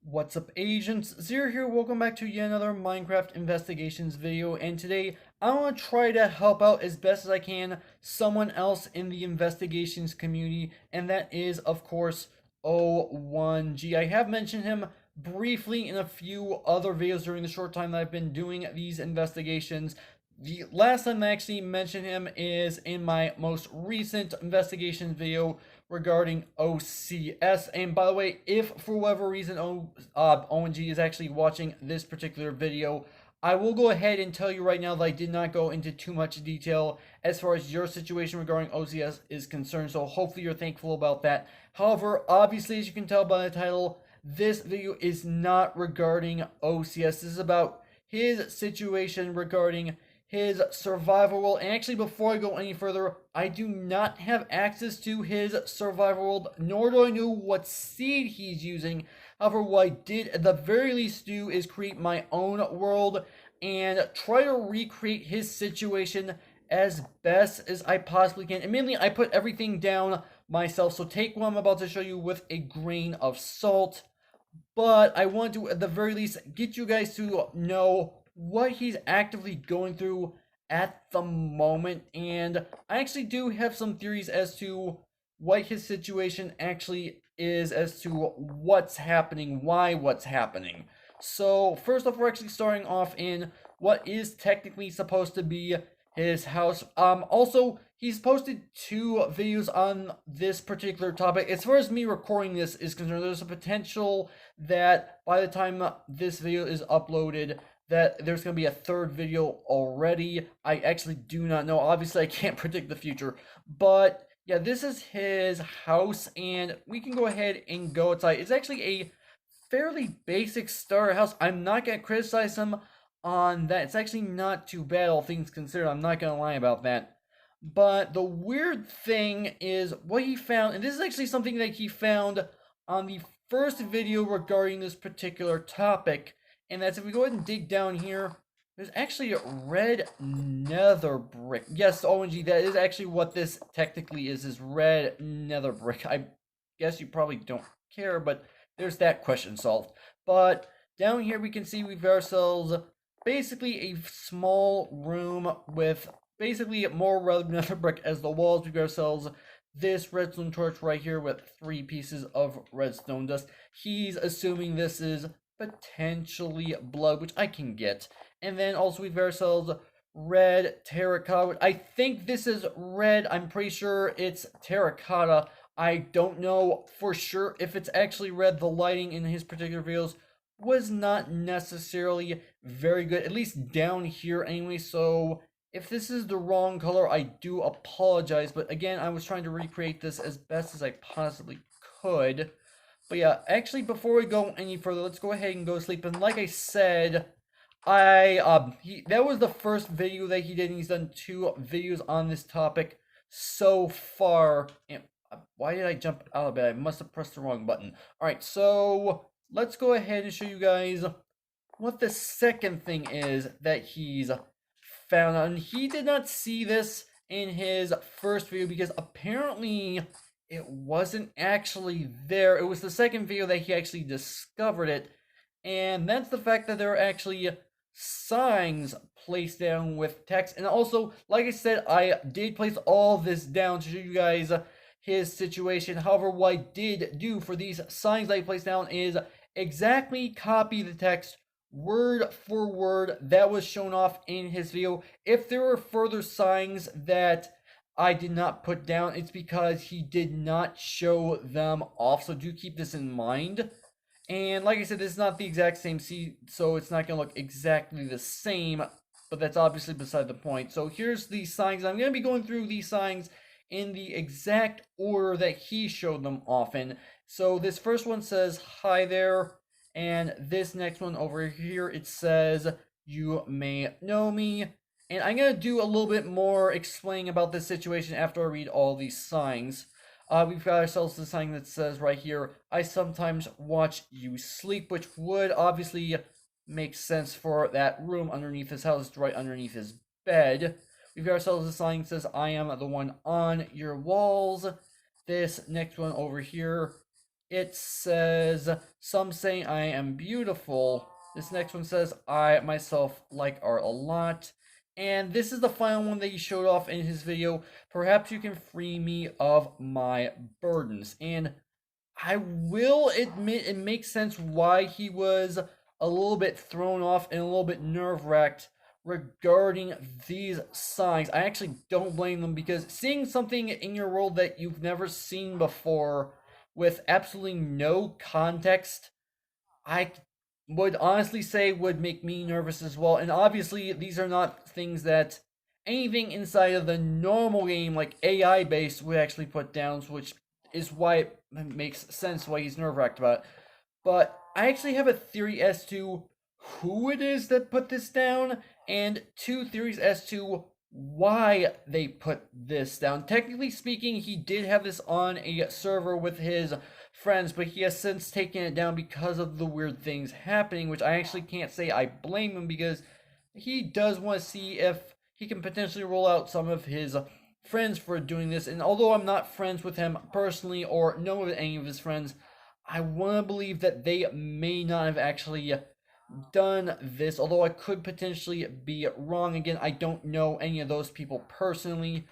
What's up, agents? Zero here. Welcome back to yet another Minecraft investigations video, and today I want to try to help out as best as I can someone else in the investigations community, and that is, of course, O1G. I have mentioned him briefly in a few other videos during the short time that I've been doing these investigations. The last time I actually mentioned him is in my most recent investigation video regarding OCS. And by the way, if for whatever reason O1G is actually watching this particular video, I will go ahead and tell you right now that I did not go into too much detail as far as your situation regarding OCS is concerned, so hopefully you're thankful about that. However, obviously, as you can tell by the title, this video is not regarding OCS. This is about his situation regarding his survival world. And actually, before I go any further, I do not have access to his survival world, nor do I know what seed he's using. However, what I did at the very least do is create my own world and try to recreate his situation as best as I possibly can. And mainly, I put everything down myself, so take what I'm about to show you with a grain of salt. But I want to, at the very least, get you guys to know what he's actively going through at the moment. And I actually do have some theories as to what his situation actually is, as to what's happening, why what's happening. So, first off, we're actually starting off in what is technically supposed to be his house. Also, he's posted 2 videos on this particular topic. As far as me recording this is concerned, there's a potential that by the time this video is uploaded, that there's going to be a 3rd video already. I actually do not know. Obviously, I can't predict the future. But, yeah, this is his house, and we can go ahead and go outside. It's actually a fairly basic starter house. I'm not going to criticize him on that. It's actually not too bad, all things considered. I'm not going to lie about that. But the weird thing is what he found, and this is actually something that he found on the first video regarding this particular topic, and that's if we go ahead and dig down here, there's actually a red nether brick. Yes, OMG, that is actually what this technically is red nether brick. I guess you probably don't care, but there's that question solved. But down here we can see we've got ourselves basically a small room with basically more red nether brick as the walls. We've got ourselves this redstone torch right here with 3 pieces of redstone dust. He's assuming this is potentially blood, which I can get. And then also we've got ourselves red terracotta. I think this is red. I'm pretty sure it's terracotta. I don't know for sure if it's actually red. The lighting in his particular videos was not necessarily very good, at least down here anyway, so if this is the wrong color, I do apologize, but again, I was trying to recreate this as best as I possibly could. But yeah, actually, before we go any further, let's go ahead and go to sleep. And like I said, that was the first video that he did, and he's done 2 videos on this topic so far. And why did I jump out of bed? I must have pressed the wrong button. Alright, so let's go ahead and show you guys what the second thing is that he's found out. And he did not see this in his first video because apparently it wasn't actually there. It was the second video that he actually discovered it. And that's the fact that there are actually signs placed down with text. And also, like I said, I did place all this down to show you guys his situation. However, what I did do for these signs that I placed down is exactly copy the text word for word that was shown off in his video. If there were further signs that I did not put down, it's because he did not show them off, so do keep this in mind. And like I said, this is not the exact same seed, so it's not going to look exactly the same, but that's obviously beside the point. So here's the signs. I'm going to be going through these signs in the exact order that he showed them off in. So this first one says, "Hi there." And this next one over here, it says, "You may know me." And I'm going to do a little bit more explaining about this situation after I read all these signs. We've got ourselves the sign that says right here, "I sometimes watch you sleep," which would obviously make sense for that room underneath his house, right underneath his bed. We've got ourselves a sign that says, "I am the one on your walls." This next one over here, it says, some say I am beautiful. This next one says, I myself like art a lot. And this is the final one that he showed off in his video. Perhaps you can free me of my burdens. And I will admit it makes sense why he was a little bit thrown off and a little bit nerve-wracked regarding these signs. I actually don't blame them, because seeing something in your world that you've never seen before with absolutely no context, I would honestly say would make me nervous as well. And obviously, these are not things that anything inside of the normal game, like AI based, would actually put down, which is why it makes sense why he's nerve wracked about it. But I actually have a theory as to who it is that put this down, and two theories as to why they put this down. Technically speaking, he did have this on a server with his friends, but he has since taken it down because of the weird things happening, which I actually can't say I blame him, because he does want to see if he can potentially roll out some of his friends for doing this. And although I'm not friends with him personally or know any of his friends, I want to believe that they may not have actually done this, although I could potentially be wrong. Again, I don't know any of those people personally,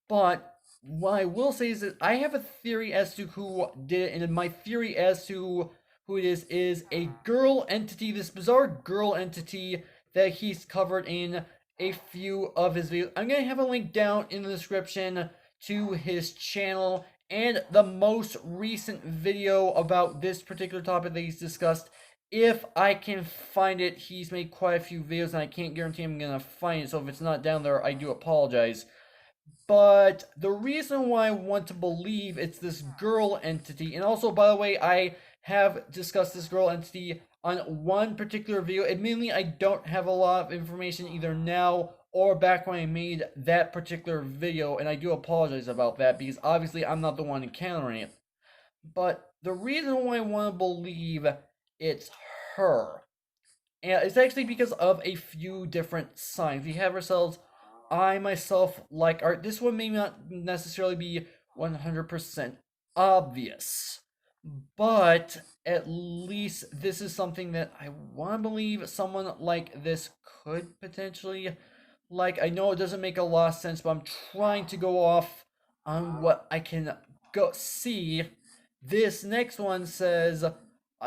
but what I will say is that I have a theory as to who did it, and my theory as to who it is a girl entity, this bizarre girl entity that he's covered in a few of his videos. I'm going to have a link down in the description to his channel and the most recent video about this particular topic that he's discussed. If I can find it, he's made quite a few videos, and I can't guarantee I'm going to find it, so if it's not down there, I do apologize. But the reason why I want to believe it's this girl entity, and also, by the way, I have discussed this girl entity on one particular video. Admittedly, I don't have a lot of information either now or back when I made that particular video, and I do apologize about that, because obviously I'm not the one encountering it. But the reason why I want to believe it's her, and it's actually because of a few different signs. We have ourselves, I myself like art. This one may not necessarily be 100% obvious, but at least this is something that I want to believe someone like this could potentially like. I know it doesn't make a lot of sense, but I'm trying to go off on what I can go see. This next one says,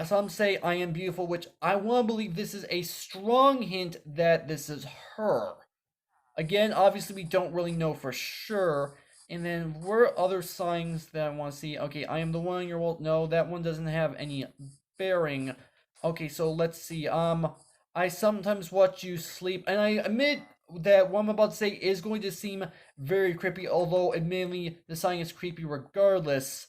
some say I am beautiful, which I want to believe this is a strong hint that this is her. Again, obviously, we don't really know for sure. And then, what are other signs that I want to see? Okay, I am the one in your world. No, that one doesn't have any bearing. Okay, so let's see. I sometimes watch you sleep, and I admit that what I'm about to say is going to seem very creepy, although admittedly, the sign is creepy regardless.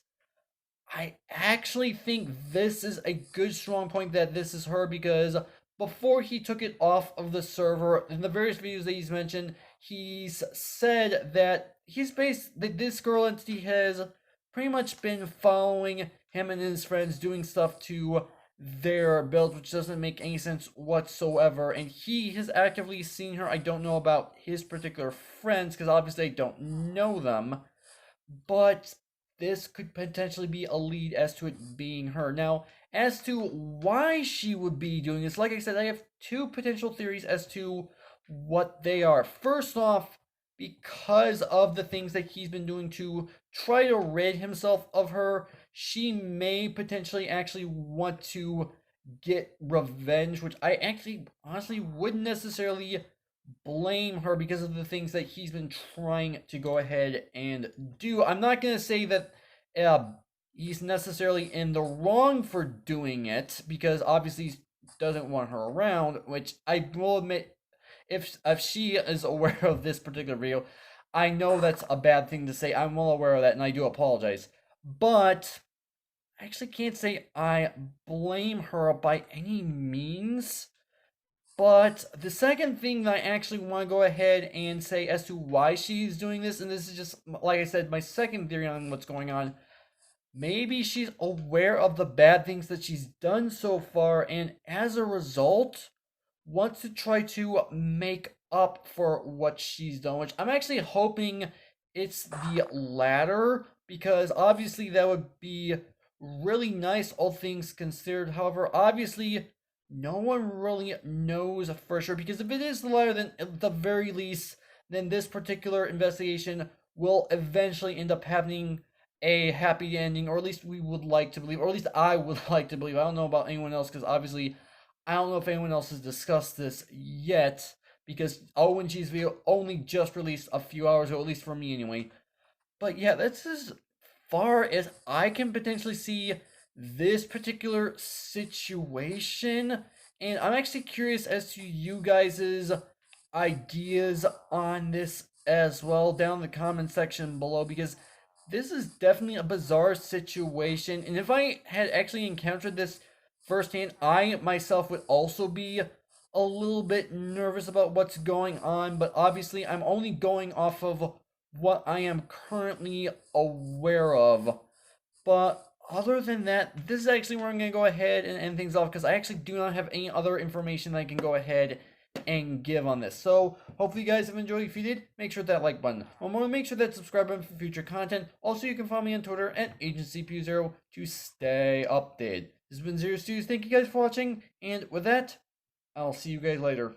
I actually think this is a good strong point that this is her, because before he took it off of the server, in the various videos that he's mentioned, he's said that that this girl entity has pretty much been following him and his friends, doing stuff to their builds, which doesn't make any sense whatsoever. And he has actively seen her. I don't know about his particular friends, because obviously I don't know them, but this could potentially be a lead as to it being her. Now, as to why she would be doing this, like I said, I have two potential theories as to what they are. First off, because of the things that he's been doing to try to rid himself of her, she may potentially actually want to get revenge, which I actually honestly wouldn't necessarily blame her, because of the things that he's been trying to go ahead and do. I'm not going to say that he's necessarily in the wrong for doing it, because obviously he doesn't want her around, which I will admit, if she is aware of this particular video, I know that's a bad thing to say. I'm well aware of that, and I do apologize. But I actually can't say I blame her by any means. But the second thing that I actually want to go ahead and say as to why she's doing this, and this is just, like I said, my second theory on what's going on, maybe she's aware of the bad things that she's done so far, and as a result, wants to try to make up for what she's done, which I'm actually hoping it's the latter, because obviously that would be really nice, all things considered. However, obviously, no one really knows for sure, because if it is the letter, then at the very least, then this particular investigation will eventually end up having a happy ending, or at least we would like to believe, or at least I would like to believe. I don't know about anyone else, because obviously, I don't know if anyone else has discussed this yet, because O1G's video only just released a few hours ago, at least for me anyway. But yeah, that's as far as I can potentially see this particular situation. And I'm actually curious as to you guys' ideas on this as well down in the comment section below, because this is definitely a bizarre situation. And if I had actually encountered this firsthand, I myself would also be a little bit nervous about what's going on. But obviously, I'm only going off of what I am currently aware of. But other than that, this is actually where I'm going to go ahead and end things off, because I actually do not have any other information that I can go ahead and give on this. So hopefully you guys have enjoyed. If you did, make sure that like button. One more, make sure that subscribe button for future content. Also, you can follow me on Twitter at AgentCPU0 to stay updated. This has been Zero Studios. Thank you guys for watching, and with that, I'll see you guys later.